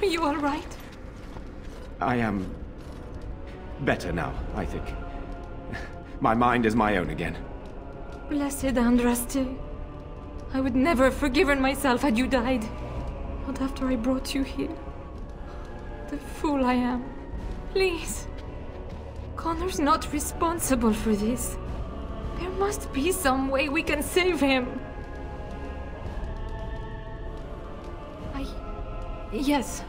Are you all right? I am better now, I think. My mind is my own again. Blessed Andraste. I would never have forgiven myself had you died. Not after I brought you here. The fool I am. Please. Connor's not responsible for this. There must be some way we can save him. Yes.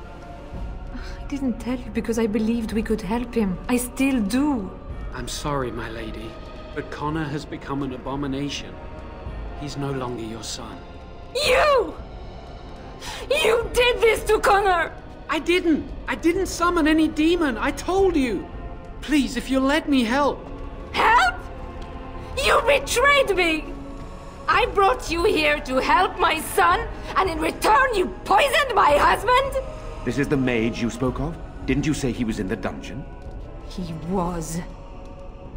I didn't tell you because I believed we could help him. I still do. I'm sorry, my lady, but Connor has become an abomination. He's no longer your son. You! You did this to Connor! I didn't summon any demon, I told you! Please, if you'll let me help. Help? You betrayed me! I brought you here to help my son, and in return you poisoned my husband? This is the mage you spoke of? Didn't you say he was in the dungeon? He was.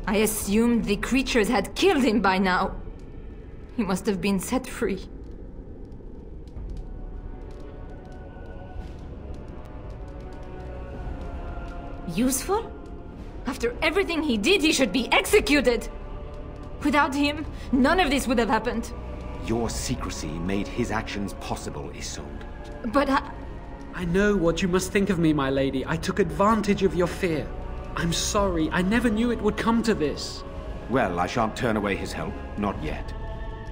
I assumed the creatures had killed him by now. He must have been set free. Useful? After everything he did, he should be executed! Without him, none of this would have happened. Your secrecy made his actions possible, Isolde. But I know what you must think of me, my lady. I took advantage of your fear. I'm sorry, I never knew it would come to this. Well, I shan't turn away his help. Not yet.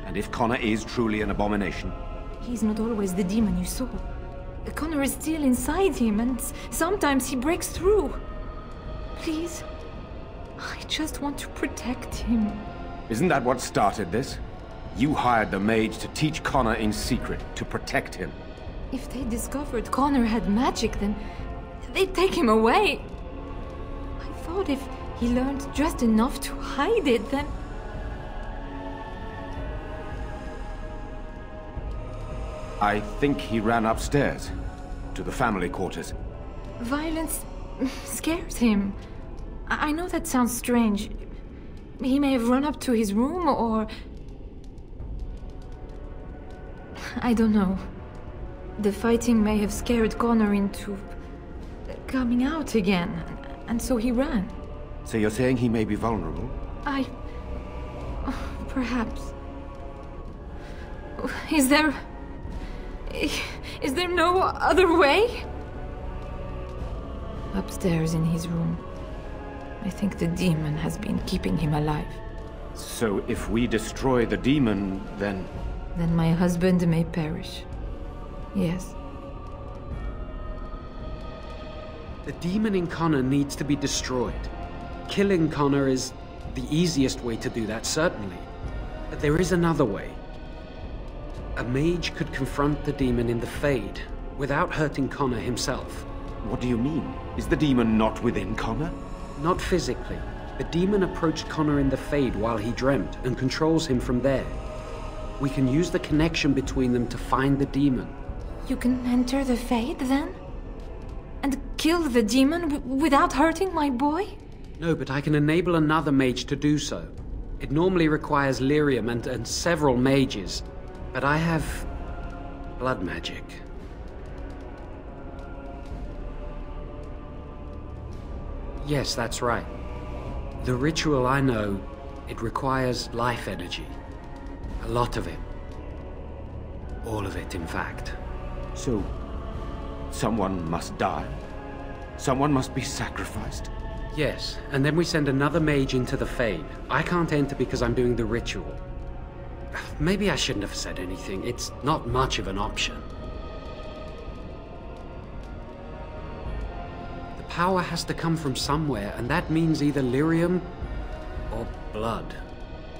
And if Connor is truly an abomination... He's not always the demon you saw. Connor is still inside him, and sometimes he breaks through. Please, I just want to protect him. Isn't that what started this? You hired the mage to teach Connor in secret, to protect him. If they discovered Connor had magic, then they'd take him away. I thought if he learned just enough to hide it, then... I think he ran upstairs, to the family quarters. Violence scares him. I know that sounds strange. He may have run up to his room, or... I don't know. The fighting may have scared Connor into... coming out again, and so he ran. So you're saying he may be vulnerable? Perhaps. Is there no other way? Upstairs in his room. I think the demon has been keeping him alive. So if we destroy the demon, then... Then my husband may perish. Yes. The demon in Connor needs to be destroyed. Killing Connor is the easiest way to do that, certainly. But there is another way. A mage could confront the demon in the Fade, without hurting Connor himself. What do you mean? Is the demon not within Connor? Not physically. The demon approached Connor in the Fade while he dreamt, and controls him from there. We can use the connection between them to find the demon. You can enter the Fade, then? And kill the demon without hurting my boy? No, but I can enable another mage to do so. It normally requires lyrium and several mages, but I have blood magic. Yes, that's right. The ritual I know, it requires life energy. A lot of it. All of it, in fact. So, someone must die? Someone must be sacrificed? Yes, and then we send another mage into the Fade. I can't enter because I'm doing the ritual. Maybe I shouldn't have said anything. It's not much of an option. The power has to come from somewhere, and that means either lyrium or blood.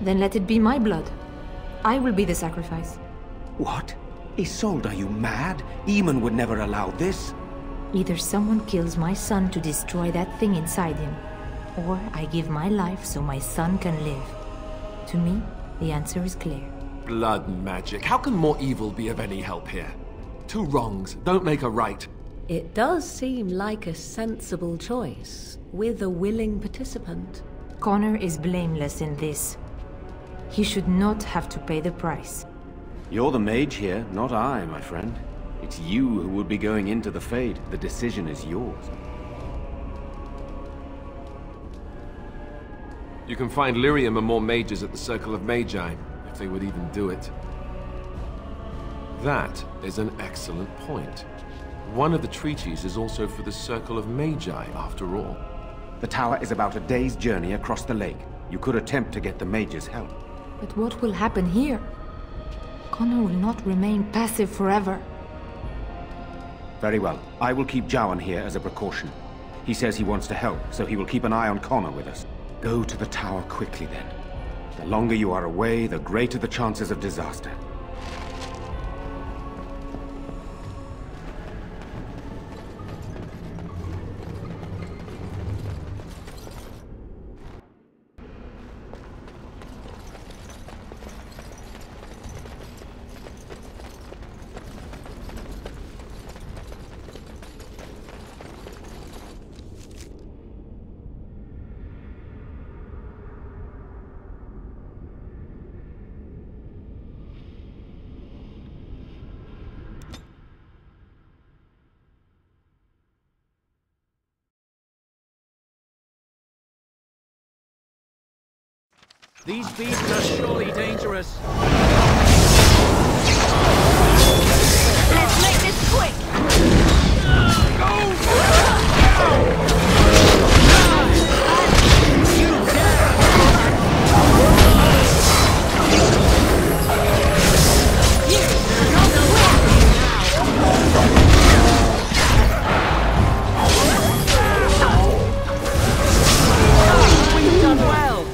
Then let it be my blood. I will be the sacrifice. What? Isolde, are you mad? Eamon would never allow this. Either someone kills my son to destroy that thing inside him, or I give my life so my son can live. To me, the answer is clear. Blood magic. How can more evil be of any help here? Two wrongs don't make a right. It does seem like a sensible choice, with a willing participant. Connor is blameless in this. He should not have to pay the price. You're the mage here, not I, my friend. It's you who would be going into the Fade. The decision is yours. You can find lyrium and more mages at the Circle of Magi, if they would even do it. That is an excellent point. One of the treaties is also for the Circle of Magi, after all. The tower is about a day's journey across the lake. You could attempt to get the mages' help. But what will happen here? Connor will not remain passive forever. Very well. I will keep Jowan here as a precaution. He says he wants to help, so he will keep an eye on Connor with us. Go to the tower quickly, then. The longer you are away, the greater the chances of disaster. These beasts are surely dangerous. Let's make this quick! We've done well.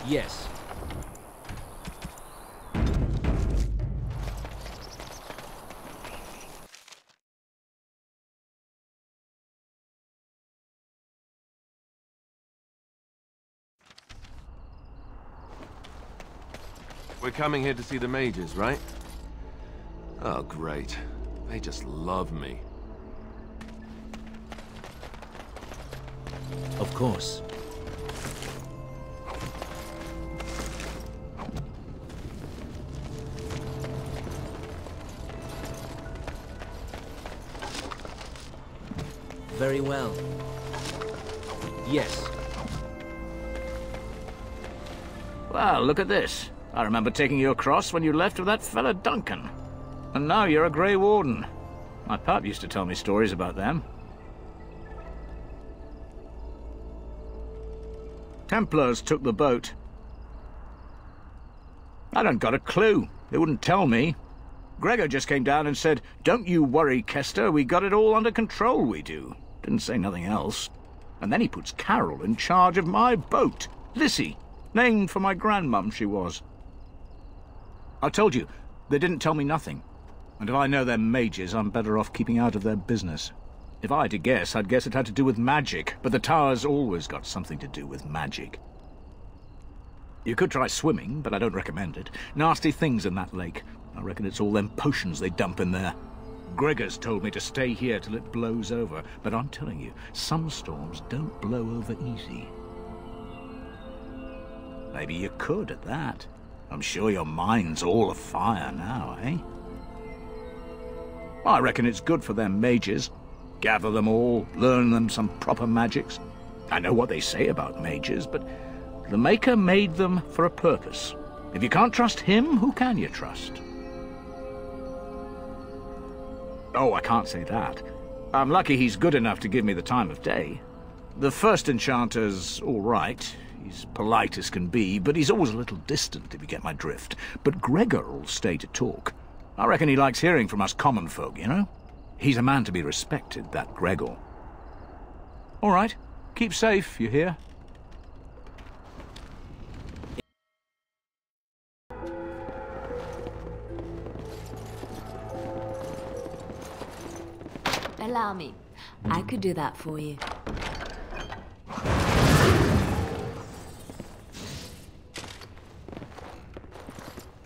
Yes. We're coming here to see the mages, right? Oh, great. They just love me. Of course. Very well. Yes. Well, look at this. I remember taking you across when you left with that fella Duncan. And now you're a Grey Warden. My pap used to tell me stories about them. Templars took the boat. I don't got a clue. They wouldn't tell me. Gregoir just came down and said, "Don't you worry, Kester, we got it all under control, we do." Didn't say nothing else. And then he puts Carol in charge of my boat. Lissy, named for my grandmum she was. I told you, they didn't tell me nothing. And if I know they're mages, I'm better off keeping out of their business. If I had to guess, I'd guess it had to do with magic, but the tower's always got something to do with magic. You could try swimming, but I don't recommend it. Nasty things in that lake. I reckon it's all them potions they dump in there. Gregoir's told me to stay here till it blows over, but I'm telling you, some storms don't blow over easy. Maybe you could at that. I'm sure your mind's all afire now, eh? I reckon it's good for them mages. Gather them all, learn them some proper magics. I know what they say about mages, but the Maker made them for a purpose. If you can't trust him, who can you trust? Oh, I can't say that. I'm lucky he's good enough to give me the time of day. The first enchanter's all right. He's polite as can be, but he's always a little distant, if you get my drift. But Gregoir'll stay to talk. I reckon he likes hearing from us common folk, you know? He's a man to be respected, that Gregoir. All right. Keep safe, you hear? Allow me. I could do that for you.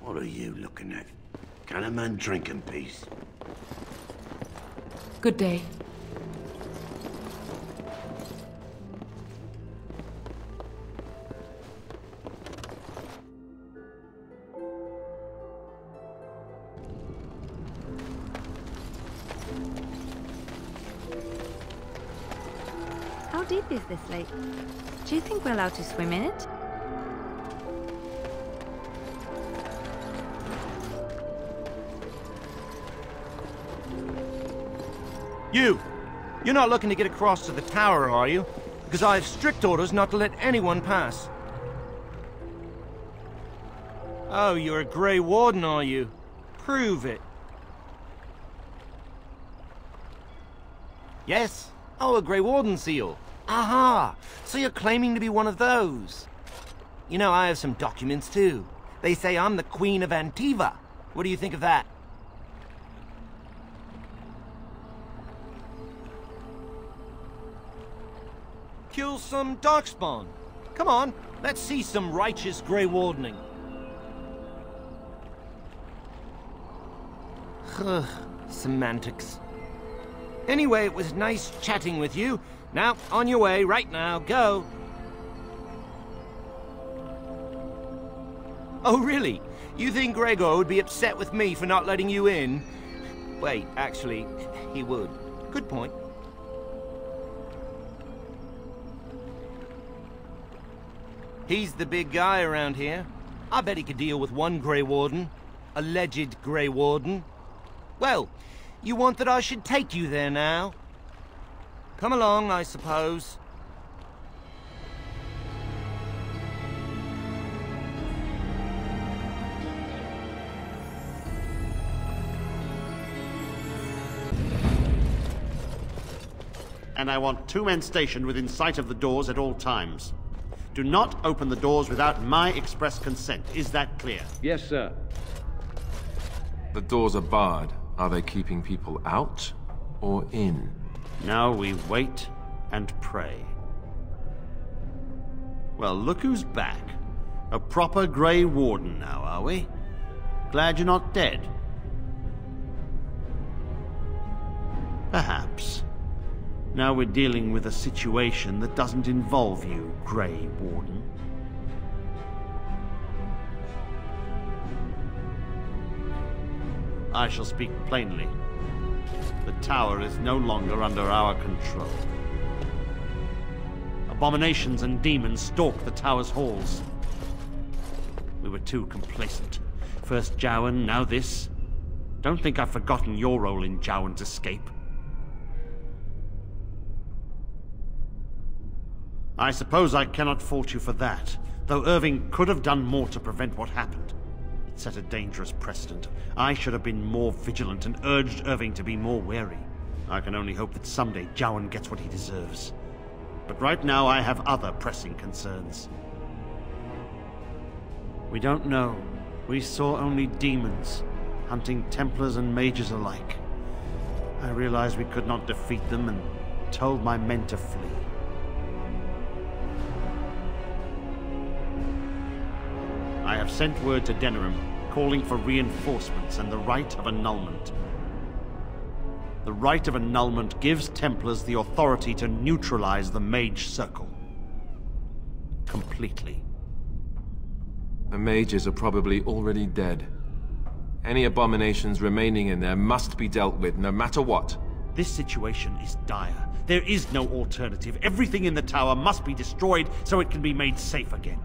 What are you looking at? Can a man drink in peace? Good day. How deep is this lake? Do you think we're allowed to swim in it? You're not looking to get across to the tower, are you? Because I have strict orders not to let anyone pass. Oh, you're a Grey Warden, are you? Prove it. Yes? Oh, a Grey Warden seal. Aha! So you're claiming to be one of those. You know, I have some documents too. They say I'm the Queen of Antiva. What do you think of that? Kill some darkspawn. Come on, let's see some righteous Grey Wardening. Semantics. Anyway, it was nice chatting with you. Now, on your way, right now, go. Oh, really? You think Greagoir would be upset with me for not letting you in? Wait, actually, he would. Good point. He's the big guy around here. I bet he could deal with one Grey Warden. Alleged Grey Warden. Well, you want that I should take you there now? Come along, I suppose. And I want 2 men stationed within sight of the doors at all times. Do not open the doors without my express consent. Is that clear? Yes, sir. The doors are barred. Are they keeping people out or in? Now we wait and pray. Well, look who's back. A proper Grey Warden now, are we? Glad you're not dead. Perhaps. Now we're dealing with a situation that doesn't involve you, Grey Warden. I shall speak plainly. The tower is no longer under our control. Abominations and demons stalk the tower's halls. We were too complacent. First Jowan, now this. Don't think I've forgotten your role in Jowan's escape. I suppose I cannot fault you for that, though Irving could have done more to prevent what happened. It set a dangerous precedent. I should have been more vigilant and urged Irving to be more wary. I can only hope that someday Jowan gets what he deserves. But right now I have other pressing concerns. We don't know. We saw only demons, hunting Templars and mages alike. I realized we could not defeat them and told my men to flee. I have sent word to Denerim, calling for reinforcements and the right of annulment. The right of annulment gives Templars the authority to neutralize the Mage Circle. Completely. The mages are probably already dead. Any abominations remaining in there must be dealt with, no matter what. This situation is dire. There is no alternative. Everything in the tower must be destroyed so it can be made safe again.